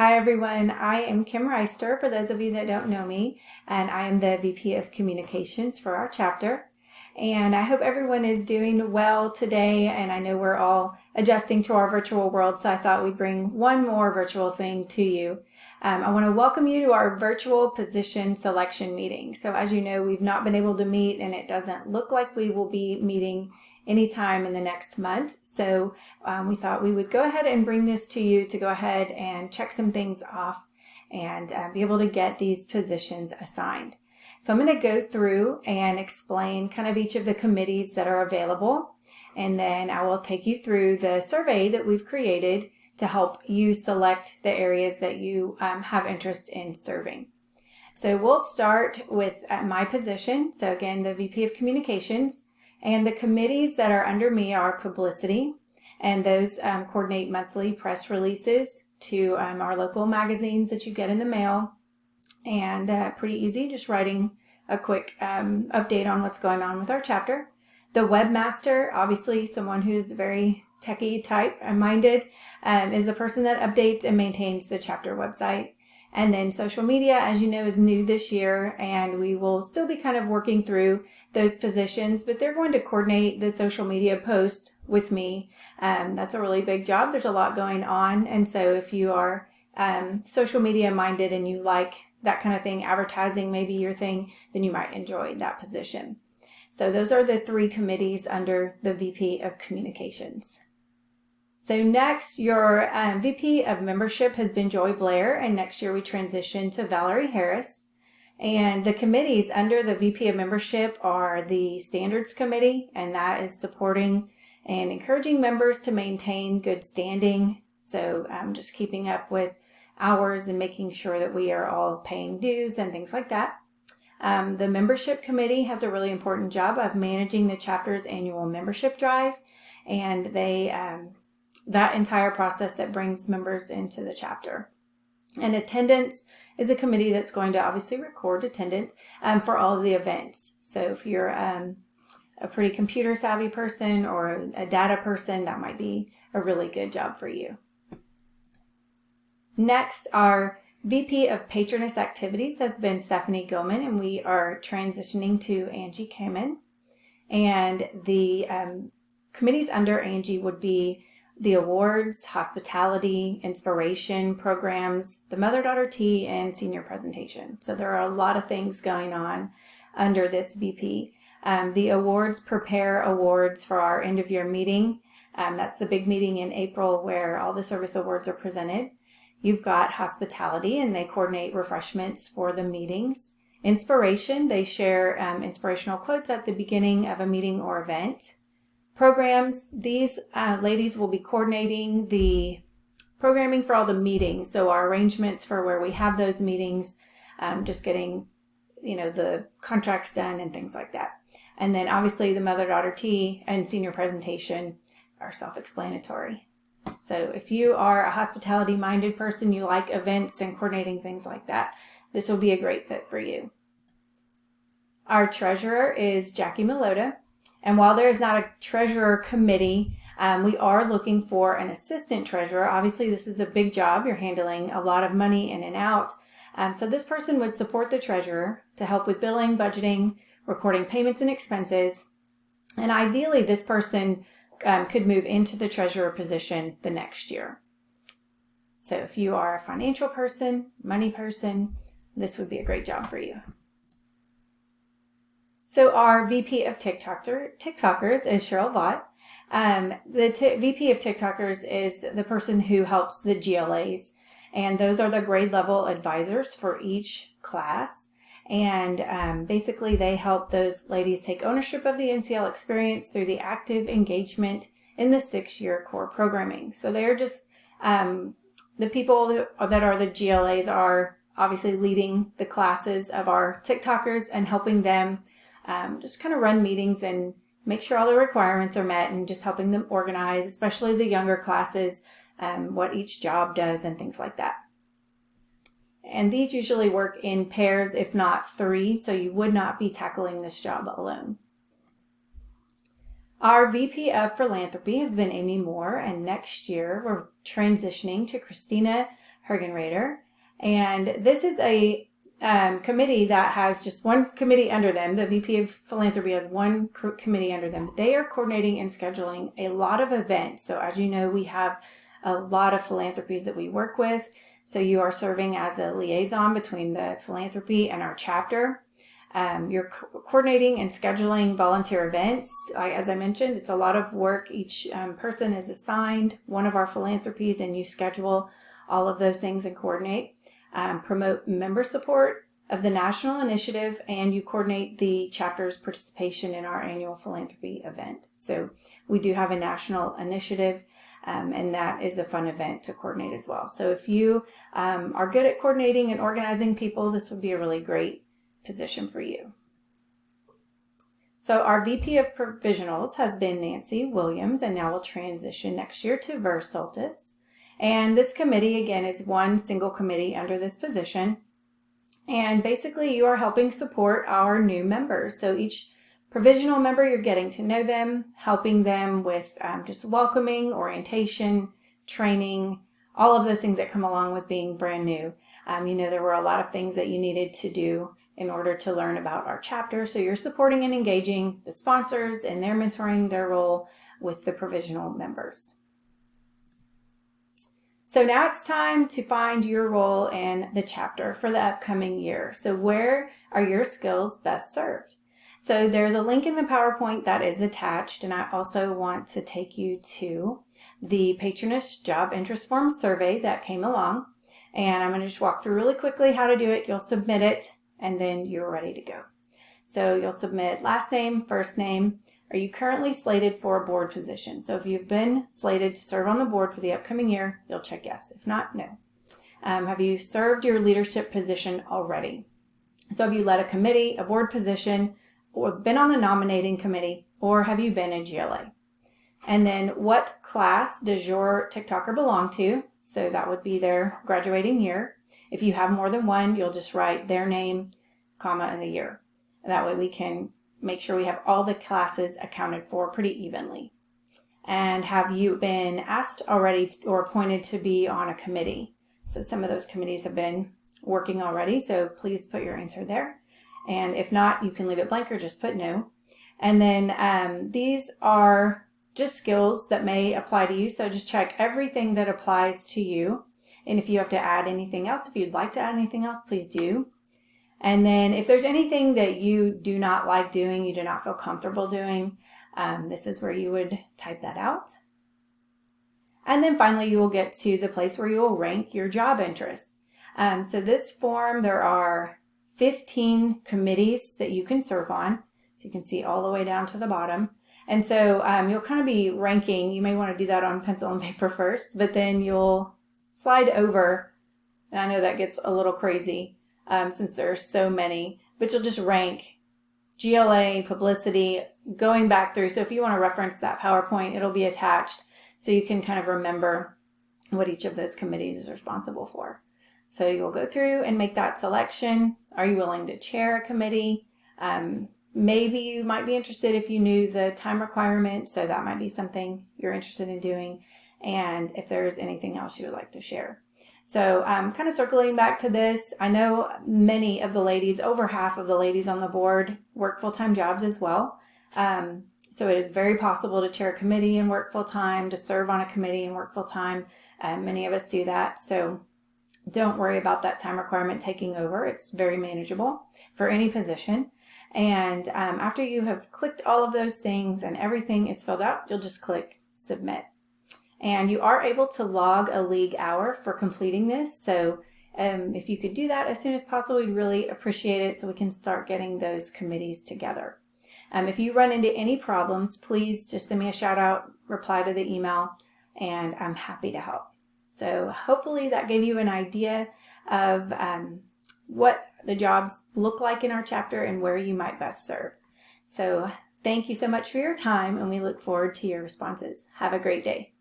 Hi everyone, I am Kim Reister, for those of you that don't know me, and I am the VP of Communications for our chapter. And I hope everyone is doing well today, and I know we're all adjusting to our virtual world, so I thought we'd bring one more virtual thing to you. I want to welcome you to our virtual position selection meeting. So as you know, we've not been able to meet, and it doesn't look like we will be meeting anytime in the next month. So we thought we would go ahead and bring this to you to go ahead and check some things off and be able to get these positions assigned. So I'm going to go through and explain kind of each of the committees that are available, and then I will take you through the survey that we've created to help you select the areas that you have interest in serving. So we'll start with my position. So again, the VP of Communications. And the committees that are under me are publicity, and those coordinate monthly press releases to our local magazines that you get in the mail. And pretty easy, just writing a quick update on what's going on with our chapter. The webmaster, obviously someone who's very techie type minded, is the person that updates and maintains the chapter website. And then social media, as you know, is new this year, and we will still be kind of working through those positions, but they're going to coordinate the social media post with me. That's a really big job. There's a lot going on. And so if you are social media minded and you like that kind of thing, advertising maybe your thing, then you might enjoy that position. So those are the three committees under the VP of Communications. So next, your VP of Membership has been Joy Blair, and next year we transition to Valerie Harris. And the committees under the VP of Membership are the Standards Committee, and that is supporting and encouraging members to maintain good standing. So just keeping up with hours and making sure that we are all paying dues and things like that. The Membership Committee has a really important job of managing the chapter's annual membership drive, and they that entire process that brings members into the chapter. And attendance is a committee that's going to obviously record attendance for all of the events. So if you're a pretty computer savvy person or a data person, that might be a really good job for you. Next, our VP of Patroness Activities has been Stephanie Gilman, and we are transitioning to Angie Kamen. And the committees under Angie would be the awards, hospitality, inspiration programs, the mother-daughter tea, and senior presentation. So there are a lot of things going on under this VP. The awards prepare awards for our end-of-year meeting. That's the big meeting in April where all the service awards are presented. You've got hospitality, and they coordinate refreshments for the meetings. Inspiration, they share inspirational quotes at the beginning of a meeting or event. Programs, these ladies will be coordinating the programming for all the meetings. So our arrangements for where we have those meetings, just getting, the contracts done and things like that. And then obviously the mother-daughter tea and senior presentation are self-explanatory. So if you are a hospitality-minded person, you like events and coordinating things like that, this will be a great fit for you. Our treasurer is Jackie Melota. And while there is not a treasurer committee, we are looking for an assistant treasurer. Obviously, this is a big job. You're handling a lot of money in and out. So this person would support the treasurer to help with billing, budgeting, recording payments and expenses. And ideally, this person could move into the treasurer position the next year. So if you are a financial person, money person, this would be a great job for you. So our VP of TikTokers is Cheryl Vaught. The VP of TikTokers is the person who helps the GLAs, and those are the grade level advisors for each class. And basically they help those ladies take ownership of the NCL experience through the active engagement in the 6-year core programming. So they're just the people that are the GLAs are obviously leading the classes of our TikTokers and helping them just kind of run meetings and make sure all the requirements are met, and just helping them organize, especially the younger classes, what each job does and things like that. And these usually work in pairs, if not 3, so you would not be tackling this job alone. Our VP of Philanthropy has been Amy Moore, and next year we're transitioning to Christina Hergenrader. And this is a committee that has just one committee under them. The VP of Philanthropy has one committee under them. They are coordinating and scheduling a lot of events. So as you know, we have a lot of philanthropies that we work with. So you are serving as a liaison between the philanthropy and our chapter. You're coordinating and scheduling volunteer events. As I mentioned, it's a lot of work. Each person is assigned one of our philanthropies, and you schedule all of those things and coordinate. Promote member support of the national initiative, and you coordinate the chapter's participation in our annual philanthropy event. So we do have a national initiative, and that is a fun event to coordinate as well. So if you are good at coordinating and organizing people, this would be a really great position for you. So our VP of Provisionals has been Nancy Williams, and now will transition next year to Versultis. And this committee, again, is one single committee under this position. And basically, you are helping support our new members. So each provisional member, you're getting to know them, helping them with just welcoming, orientation, training, all of those things that come along with being brand new. There were a lot of things that you needed to do in order to learn about our chapter. So you're supporting and engaging the sponsors, and they're mentoring their role with the provisional members. So now it's time to find your role in the chapter for the upcoming year. So where are your skills best served? So there's a link in the PowerPoint that is attached, and I also want to take you to the Patroness Job Interest Form survey that came along. And I'm going to just walk through really quickly how to do it. You'll submit it, and then you're ready to go. So you'll submit last name, first name. Are you currently slated for a board position? So if you've been slated to serve on the board for the upcoming year, you'll check yes. If not, no. Have you served your leadership position already? So have you led a committee, a board position, or been on the nominating committee, or have you been in GLA? And then what class does your TikToker belong to? So that would be their graduating year. If you have more than one, you'll just write their name, comma, and the year. And that way we can make sure we have all the classes accounted for pretty evenly. And have you been asked already or appointed to be on a committee? So some of those committees have been working already, so please put your answer there. And if not, you can leave it blank or just put no. And then these are just skills that may apply to you, so just check everything that applies to you. And if you have to add anything else, if you'd like to add anything else, please do. And then if there's anything that you do not like doing, you do not feel comfortable doing, this is where you would type that out. And then finally, you will get to the place where you will rank your job interest. So this form, there are 15 committees that you can serve on. So you can see all the way down to the bottom. And so you'll kind of be ranking. You may want to do that on pencil and paper first, but then you'll slide over. And I know that gets a little crazy. Since there are so many, but you'll just rank GLA, publicity, going back through. So if you want to reference that PowerPoint, it'll be attached so you can kind of remember what each of those committees is responsible for. So you'll go through and make that selection. Are you willing to chair a committee? Maybe you might be interested if you knew the time requirement, so that might be something you're interested in doing. And if there's anything else you would like to share. So kind of circling back to this, I know many of the ladies, over half of the ladies on the board, work full-time jobs as well. So it is very possible to chair a committee and work full-time, to serve on a committee and work full-time. Many of us do that. So don't worry about that time requirement taking over. It's very manageable for any position. And after you have clicked all of those things and everything is filled out, you'll just click submit. And you are able to log a league hour for completing this. So if you could do that as soon as possible, we'd really appreciate it so we can start getting those committees together. If you run into any problems, please just send me a shout out, reply to the email, and I'm happy to help. So hopefully that gave you an idea of what the jobs look like in our chapter and where you might best serve. So thank you so much for your time, and we look forward to your responses. Have a great day.